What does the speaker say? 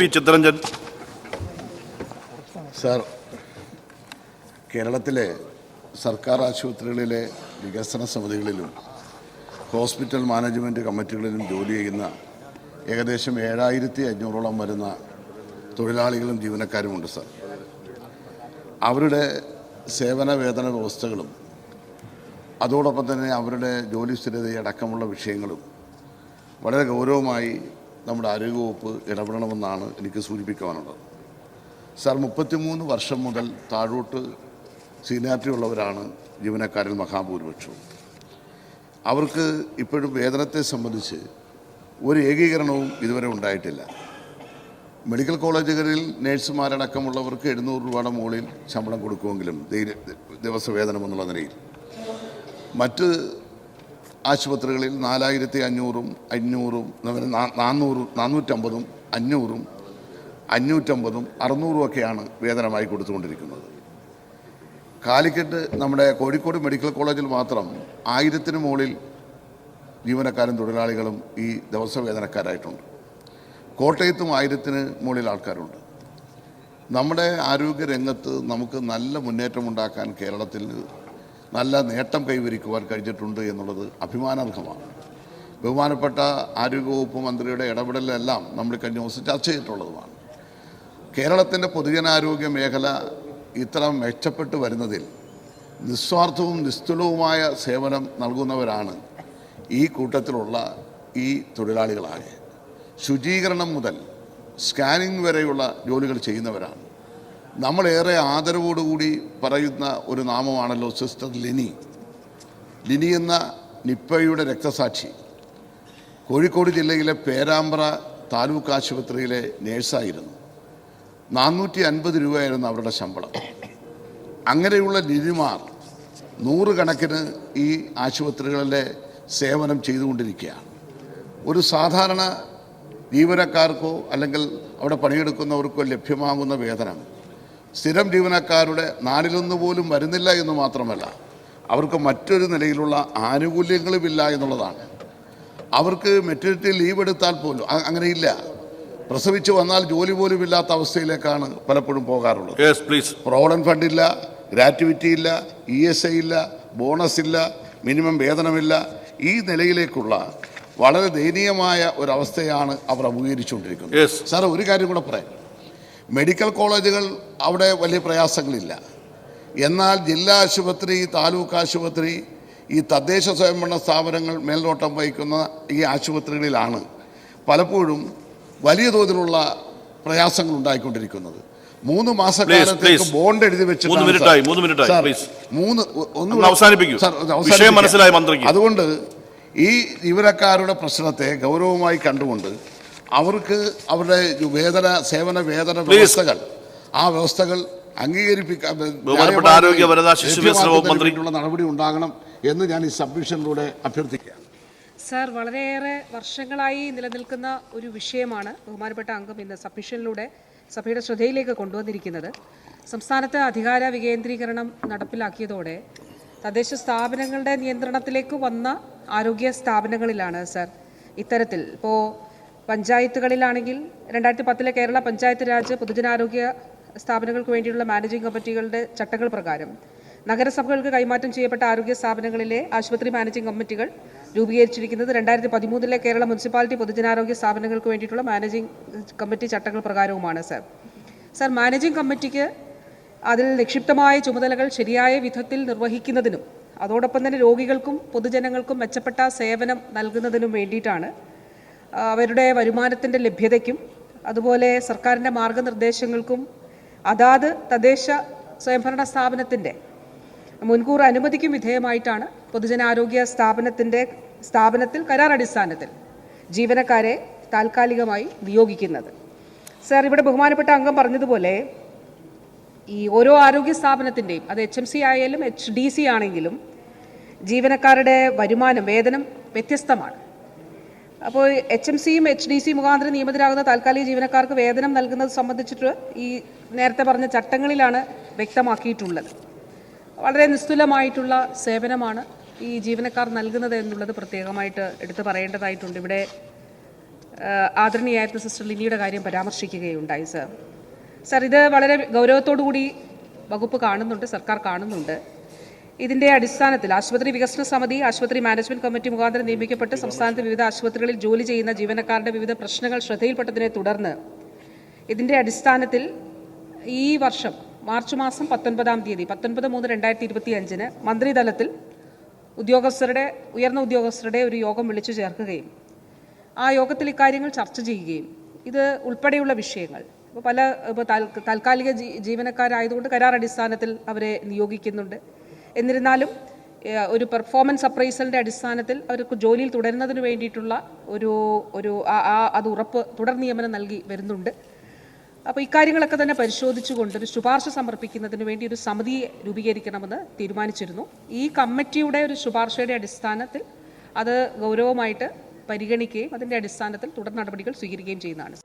P Chittaranjan. Sir, കേരളത്തിലെ സർക്കാർ ആശുപത്രികളിലെ വികസന സമിതികളിലും ഹോസ്പിറ്റൽ മാനേജ്മെൻറ്റ് കമ്മിറ്റികളിലും ജോലി ചെയ്യുന്ന ഏകദേശം 7500ഓളം വരുന്ന തൊഴിലാളികളും ജീവനക്കാരുമുണ്ട് സാർ. അവരുടെ സേവന വേതന വ്യവസ്ഥകളും അതോടൊപ്പം തന്നെ അവരുടെ ജോലി സ്ഥിരതയടക്കമുള്ള വിഷയങ്ങളും വളരെ ഗൗരവമായി നമ്മുടെ ആരോഗ്യവകുപ്പ് ഇടപെടണമെന്നാണ് എനിക്ക് സൂചിപ്പിക്കുവാനുള്ളത്. സാർ, 33 വർഷം മുതൽ താഴോട്ട് സീനിയാരിറ്റി ഉള്ളവരാണ് ജീവനക്കാരിൽ മഹാഭൂരിപക്ഷവും. അവർക്ക് ഇപ്പോഴും വേതനത്തെ സംബന്ധിച്ച് ഒരു ഏകീകരണവും ഇതുവരെ ഉണ്ടായിട്ടില്ല. മെഡിക്കൽ കോളേജുകളിൽ നേഴ്സുമാരടക്കമുള്ളവർക്ക് 700 രൂപയുടെ മുകളിൽ ശമ്പളം കൊടുക്കുമെങ്കിലും ദിവസവേതനം എന്നുള്ള നിലയിൽ, മറ്റ് ആശുപത്രികളിൽ 4500-ഉം 500-ഉം 450-ഉം 500-ഉം 550-ഉം 600-ഉം ഒക്കെയാണ് വേതനമായി കൊടുത്തുകൊണ്ടിരിക്കുന്നത്. കാലിക്കറ്റ് നമ്മുടെ കോഴിക്കോട് മെഡിക്കൽ കോളേജിൽ മാത്രം 1000-ന് മുകളിൽ ജീവനക്കാരും തൊഴിലാളികളും ഈ ദിവസവേതനക്കാരായിട്ടുണ്ട്. കോട്ടയത്തും 1000-ന് മുകളിൽ ആൾക്കാരുണ്ട്. നമ്മുടെ ആരോഗ്യരംഗത്ത് നമുക്ക് നല്ല മുന്നേറ്റമുണ്ടാക്കാൻ കേരളത്തിൽ നല്ല നേട്ടം കൈവരിക്കുവാൻ കഴിഞ്ഞിട്ടുണ്ട് എന്നുള്ളത് അഭിമാനാർഹമാണ്. ബഹുമാനപ്പെട്ട ആരോഗ്യവകുപ്പ് മന്ത്രിയുടെ ഇടപെടലെല്ലാം നമ്മൾ കഴിഞ്ഞ ദിവസം ചർച്ച ചെയ്തിട്ടുള്ളതുമാണ്. കേരളത്തിൻ്റെ പൊതുജനാരോഗ്യ മേഖല ഇത്ര മെച്ചപ്പെട്ടു വരുന്നതിൽ നിസ്വാർത്ഥവും നിസ്തുലവുമായ സേവനം നൽകുന്നവരാണ് ഈ കൂട്ടത്തിലുള്ള ഈ തൊഴിലാളികളാണ്. ശുചീകരണം മുതൽ സ്കാനിംഗ് വരെയുള്ള ജോലികൾ ചെയ്യുന്നവരാണ്. നമ്മളേറെ ആദരവോടുകൂടി പറയുന്ന ഒരു നാമമാണല്ലോ സിസ്റ്റർ ലിനി. ലിനി എന്ന നിപ്പയുടെ രക്തസാക്ഷി കോഴിക്കോട് ജില്ലയിലെ പേരാമ്പ്ര താലൂക്ക് ആശുപത്രിയിലെ നേഴ്സായിരുന്നു. 450 രൂപയായിരുന്നു അവരുടെ ശമ്പളം. അങ്ങനെയുള്ള ലിനിമാർ 100 കണക്കിന് ഈ ആശുപത്രികളിലെ സേവനം ചെയ്തുകൊണ്ടിരിക്കുകയാണ്. ഒരു സാധാരണ ജീവനക്കാർക്കോ അല്ലെങ്കിൽ അവിടെ പണിയെടുക്കുന്നവർക്കോ ലഭ്യമാകുന്ന വേതനം സ്ഥിരം ജീവനക്കാരുടെ 4/1 പോലും വരുന്നില്ല എന്ന് മാത്രമല്ല, അവർക്ക് മറ്റൊരു നിലയിലുള്ള ആനുകൂല്യങ്ങളുമില്ല എന്നുള്ളതാണ്. അവർക്ക് മെറ്റേണിറ്റി ലീവ് എടുത്താൽ പോലും അങ്ങനെയില്ല. പ്രസവിച്ച് വന്നാൽ ജോലി പോലും ഇല്ലാത്ത അവസ്ഥയിലേക്കാണ് പലപ്പോഴും പോകാറുള്ളത്. പ്രൊവിഡന്റ് ഫണ്ടില്ല, ഗ്രാറ്റുവിറ്റി ഇല്ല, ESI ഇല്ല, ബോണസ് ഇല്ല, മിനിമം വേതനമില്ല. ഈ നിലയിലേക്കുള്ള വളരെ ദയനീയമായ ഒരവസ്ഥയാണ് അവർ അഭിമുഖീകരിച്ചുകൊണ്ടിരിക്കുന്നത്. സാർ, ഒരു കാര്യം കൂടെ പറയാം. മെഡിക്കൽ കോളേജുകൾ അവിടെ വലിയ പ്രയാസങ്ങളില്ല. എന്നാൽ ജില്ലാ ആശുപത്രി, താലൂക്ക് ആശുപത്രി, ഈ തദ്ദേശ സ്വയംഭരണ സ്ഥാപനങ്ങൾ മേൽനോട്ടം വഹിക്കുന്ന ഈ ആശുപത്രികളിലാണ് പലപ്പോഴും വലിയ തോതിലുള്ള പ്രയാസങ്ങൾ ഉണ്ടായിക്കൊണ്ടിരിക്കുന്നത്. 3 മാസക്കാലത്തേക്ക് ബോണ്ട് എഴുതി വെച്ചിട്ട് അതുകൊണ്ട് ഈ ജീവനക്കാരുടെ പ്രശ്നത്തെ ഗൗരവമായി കണ്ടുകൊണ്ട് അവർക്ക് അവരുടെ സേവന വേതന വ്യവസ്ഥകൾ അംഗീകരിപ്പിക്കാൻ നടപടി ഉണ്ടാകണം എന്ന് ഞാൻ ഈ സബ്മിഷനിലൂടെ അഭ്യർത്ഥിക്കാം. സാർ, വളരെയേറെ വർഷങ്ങളായി നിലനിൽക്കുന്ന ഒരു വിഷയമാണ് ബഹുമാനപ്പെട്ട അംഗം ഇന്ന് സബ്മിഷനിലൂടെ സഭയുടെ ശ്രദ്ധയിലേക്ക് കൊണ്ടുവന്നിരിക്കുന്നത്. സംസ്ഥാനത്ത് അധികാര വികേന്ദ്രീകരണം നടപ്പിലാക്കിയതോടെ തദ്ദേശ സ്ഥാപനങ്ങളുടെ നിയന്ത്രണത്തിലേക്ക് വന്ന ആരോഗ്യ സ്ഥാപനങ്ങളിലാണ് സാർ ഇത്തരത്തിൽ. ഇപ്പോൾ പഞ്ചായത്തുകളിലാണെങ്കിൽ 2010 കേരള പഞ്ചായത്ത് രാജ് പൊതുജനാരോഗ്യ സ്ഥാപനങ്ങൾക്ക് വേണ്ടിയുള്ള മാനേജിംഗ് കമ്മിറ്റികളുടെ ചട്ടങ്ങൾ പ്രകാരം നഗരസഭകൾക്ക് കൈമാറ്റം ചെയ്യപ്പെട്ട ആരോഗ്യ സ്ഥാപനങ്ങളിലെ ആശുപത്രി മാനേജിംഗ് കമ്മിറ്റികൾ രൂപീകരിച്ചിരിക്കുന്നത് 2013 കേരള മുനിസിപ്പാലിറ്റി പൊതുജനാരോഗ്യ സ്ഥാപനങ്ങൾക്ക് വേണ്ടിയിട്ടുള്ള മാനേജിംഗ് കമ്മിറ്റി ചട്ടങ്ങൾ പ്രകാരവുമാണ് സാർ. സാർ, മാനേജിംഗ് കമ്മിറ്റിക്ക് അതിൽ നിക്ഷിപ്തമായ ചുമതലകൾ ശരിയായ വിധത്തിൽ നിർവഹിക്കുന്നതിനും അതോടൊപ്പം തന്നെ രോഗികൾക്കും പൊതുജനങ്ങൾക്കും മെച്ചപ്പെട്ട സേവനം നൽകുന്നതിനും വേണ്ടിയിട്ടാണ് അവരുടെ വരുമാനത്തിൻ്റെ ലഭ്യതയ്ക്കും അതുപോലെ സർക്കാരിൻ്റെ മാർഗനിർദ്ദേശങ്ങൾക്കും അതാത് തദ്ദേശ സ്വയംഭരണ സ്ഥാപനത്തിൻ്റെ മുൻകൂർ അനുമതിക്കും വിധേയമായിട്ടാണ് പൊതുജനാരോഗ്യ സ്ഥാപനത്തിൽ കരാറടിസ്ഥാനത്തിൽ ജീവനക്കാരെ താൽക്കാലികമായി നിയോഗിക്കുന്നത്. സാർ, ഇവിടെ ബഹുമാനപ്പെട്ട അംഗം പറഞ്ഞതുപോലെ ഈ ഓരോ ആരോഗ്യ സ്ഥാപനത്തിൻ്റെയും, അത് HMC ആയാലും HDC ആണെങ്കിലും, ജീവനക്കാരുടെ വേതനം വ്യത്യസ്തമാണ്. അപ്പോൾ HMCയും HDC മുഖാന്തരം നിയമിതരാകുന്ന താൽക്കാലിക ജീവനക്കാർക്ക് വേതനം നൽകുന്നത് സംബന്ധിച്ചിട്ട് ഈ നേരത്തെ പറഞ്ഞ ചട്ടങ്ങളിലാണ് വ്യക്തമാക്കിയിട്ടുള്ളത്. വളരെ നിസ്തുലമായിട്ടുള്ള സേവനമാണ് ഈ ജീവനക്കാർ നൽകുന്നത് എന്നുള്ളത് പ്രത്യേകമായിട്ട് എടുത്തു പറയേണ്ടതായിട്ടുണ്ട്. ഇവിടെ ആദരണീയായിരുന്ന സിസ്റ്റർ ലിനിയുടെ കാര്യം പരാമർശിക്കുകയുണ്ടായി സർ. സർ, ഇത് വളരെ ഗൗരവത്തോടു കൂടി വകുപ്പ് കാണുന്നുണ്ട്, സർക്കാർ കാണുന്നുണ്ട്. ഇതിൻ്റെ അടിസ്ഥാനത്തിൽ ആശുപത്രി വികസന സമിതി, ആശുപത്രി മാനേജ്മെന്റ് കമ്മിറ്റി മുഖാന്തരം നിയമിക്കപ്പെട്ട് സംസ്ഥാനത്തെ വിവിധ ആശുപത്രികളിൽ ജോലി ചെയ്യുന്ന ജീവനക്കാരുടെ വിവിധ പ്രശ്നങ്ങൾ ശ്രദ്ധയിൽപ്പെട്ടതിനെ തുടർന്ന് ഇതിൻ്റെ അടിസ്ഥാനത്തിൽ ഈ വർഷം മാർച്ച് മാസം 19-ാം തീയതി 19/3/2025 മന്ത്രിതലത്തിൽ ഉയർന്ന ഉദ്യോഗസ്ഥരുടെ ഒരു യോഗം വിളിച്ചു ചേർക്കുകയും ആ യോഗത്തിൽ ഇക്കാര്യങ്ങൾ ചർച്ച ചെയ്യുകയും ഇത് ഉൾപ്പെടെയുള്ള വിഷയങ്ങൾ ഇപ്പോൾ താൽക്കാലിക ജീവനക്കാരായതുകൊണ്ട് കരാർ അടിസ്ഥാനത്തിൽ അവരെ നിയോഗിക്കുന്നുണ്ട്. എന്നിരുന്നാലും ഒരു പെർഫോമൻസ് അപ്രൈസലിൻ്റെ അടിസ്ഥാനത്തിൽ അവർക്ക് ജോലിയിൽ തുടരുന്നതിന് വേണ്ടിയിട്ടുള്ള അത് ഉറപ്പ് തുടർ നിയമനം നൽകി വരുന്നുണ്ട്. അപ്പോൾ ഇക്കാര്യങ്ങളൊക്കെ തന്നെ പരിശോധിച്ചുകൊണ്ട് ഒരു ശുപാർശ സമർപ്പിക്കുന്നതിന് വേണ്ടി ഒരു സമിതിയെ രൂപീകരിക്കണമെന്ന് തീരുമാനിച്ചിരുന്നു. ഈ കമ്മിറ്റിയുടെ ഒരു ശുപാർശയുടെ അടിസ്ഥാനത്തിൽ അത് ഗൗരവമായിട്ട് പരിഗണിക്കുകയും അതിൻ്റെ അടിസ്ഥാനത്തിൽ തുടർ നടപടികൾ സ്വീകരിക്കുകയും ചെയ്യുന്നതാണ്.